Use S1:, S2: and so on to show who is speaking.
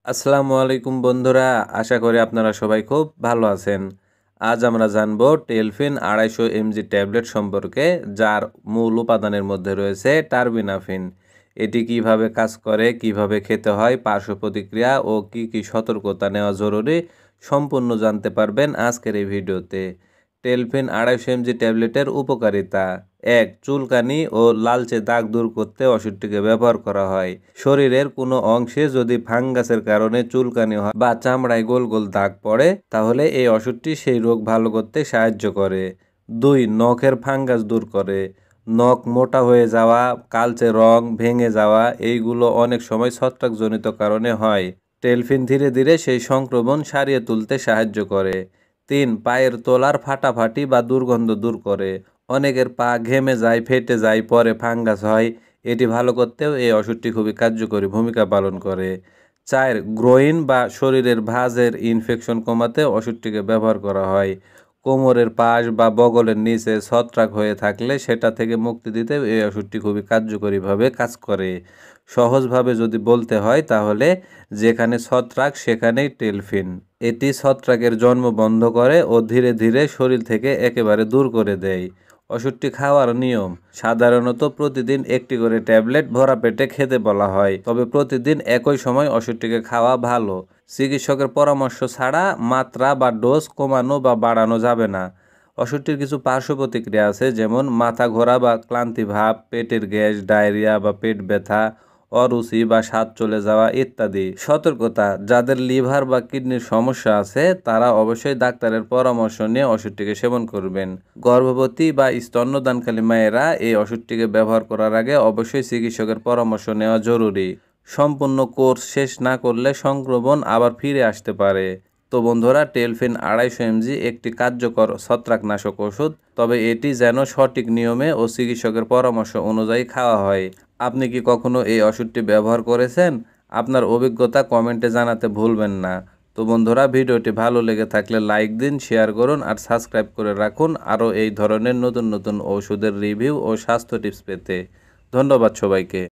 S1: আসসালামু আলাইকুম বন্ধুরা, আশা করি আপনারা সবাই খুব ভালো আছেন। আজ আমরা জানব টেলফিন 250 mg ট্যাবলেট সম্পর্কে, যার মূল উপাদানের মধ্যে রয়েছে টারবিনাফিন। এটি কিভাবে কাজ করে, কিভাবে খেতে হয়, পার্শ্ব প্রতিক্রিয়া ও কি কি সতর্কতা নেওয়া জরুরি সম্পূর্ণ জানতে পারবেন আজকের এই ভিডিওতে। টেলফিন 250 mg ট্যাবলেটের উপকারিতা: 1. চুলকানি ও লালচে দাগ দূর করতে ওষুধটিকে ব্যবহার করা হয়। শরীরের কোনো অংশে যদি ফাঙ্গাসের কারণে চুলকানি হয় বা চামড়ায় গোল গোল দাগ পড়ে, তাহলে এই ওষুধটি সেই রোগ ভালো করতে সাহায্য করে। 2. নখের ফাঙ্গাস দূর করে। নখ মোটা হয়ে যাওয়া, কালচে রং, ভেঙে যাওয়া এইগুলো অনেক সময় ছত্রাকজনিত কারণে হয়। টেলফিন ধীরে ধীরে সেই সংক্রমণ সারিয়ে তুলতে সাহায্য করে। 3. পায়ের তলার ফাটাফাটি বা দুর্গন্ধ দূর করে। অনেকের পা ঘেমে যায়, ফেটে যায়, পরে ফাঙ্গাস হয়। এটি ভালো করতেও এই ওষুধটি খুবই কার্যকরী ভূমিকা পালন করে। 4. গ্রোইন বা শরীরের ভাঁজের ইনফেকশন কমাতে ওষুধটিকে ব্যবহার করা হয়। কোমরের পাশ বা বগলের নিচে ছত্রাক হয়ে থাকলে সেটা থেকে মুক্তি দিতে এই ওষুধটি খুবই কার্যকরীভাবে কাজ করে। সহজভাবে যদি বলতে হয় তাহলে যেখানে ছত্রাক সেখানেই টেলফিন। এটি ছত্রাকের জন্ম বন্ধ করে ও ধীরে ধীরে শরীর থেকে একেবারে দূর করে দেয়। ওষুধটি খাওয়ার নিয়ম: সাধারণত প্রতিদিন একটি করে ট্যাবলেট ভরা পেটে খেতে বলা হয়, তবে প্রতিদিন একই সময় ওষুধটিকে খাওয়া ভালো। চিকিৎসকের পরামর্শ ছাড়া মাত্রা বা ডোজ কমানো বা বাড়ানো যাবে না। ওষুধটির কিছু পার্শ্ব প্রতিক্রিয়া আছে, যেমন মাথা ঘোরা বা ক্লান্তি ভাব, পেটের গ্যাস, ডায়রিয়া বা পেট ব্যথা, অরুচি বা স্বাদ চলে যাওয়া ইত্যাদি। সতর্কতা: যাদের লিভার বা কিডনির সমস্যা আছে তারা অবশ্যই ডাক্তারের পরামর্শ নিয়ে ওষুধটিকে সেবন করবেন। গর্ভবতী বা স্তন্যদানকারী মায়েরা এই ওষুধটিকে ব্যবহার করার আগে অবশ্যই চিকিৎসকের পরামর্শ নেওয়া জরুরি। সম্পূর্ণ কোর্স শেষ না করলে সংক্রমণ আবার ফিরে আসতে পারে। তো বন্ধুরা, টেলফিন 250 mg একটি কার্যকর ছত্রাকনাশক ওষুধ, তবে এটি যেন সঠিক নিয়মে ও চিকিৎসকের পরামর্শ অনুযায়ী খাওয়া হয়। আপনি কি কখনো এই ওষুধটি ব্যবহার করেছেন? আপনার অভিজ্ঞতা কমেন্টে জানাতে ভুলবেন না। তো বন্ধুরা, ভিডিওটি ভালো লেগে থাকলে লাইক দিন, শেয়ার করুন আর সাবস্ক্রাইব করে রাখুন আরও এই ধরনের নতুন নতুন ওষুধের রিভিউ ও স্বাস্থ্য টিপস পেতে। ধন্যবাদ সবাইকে।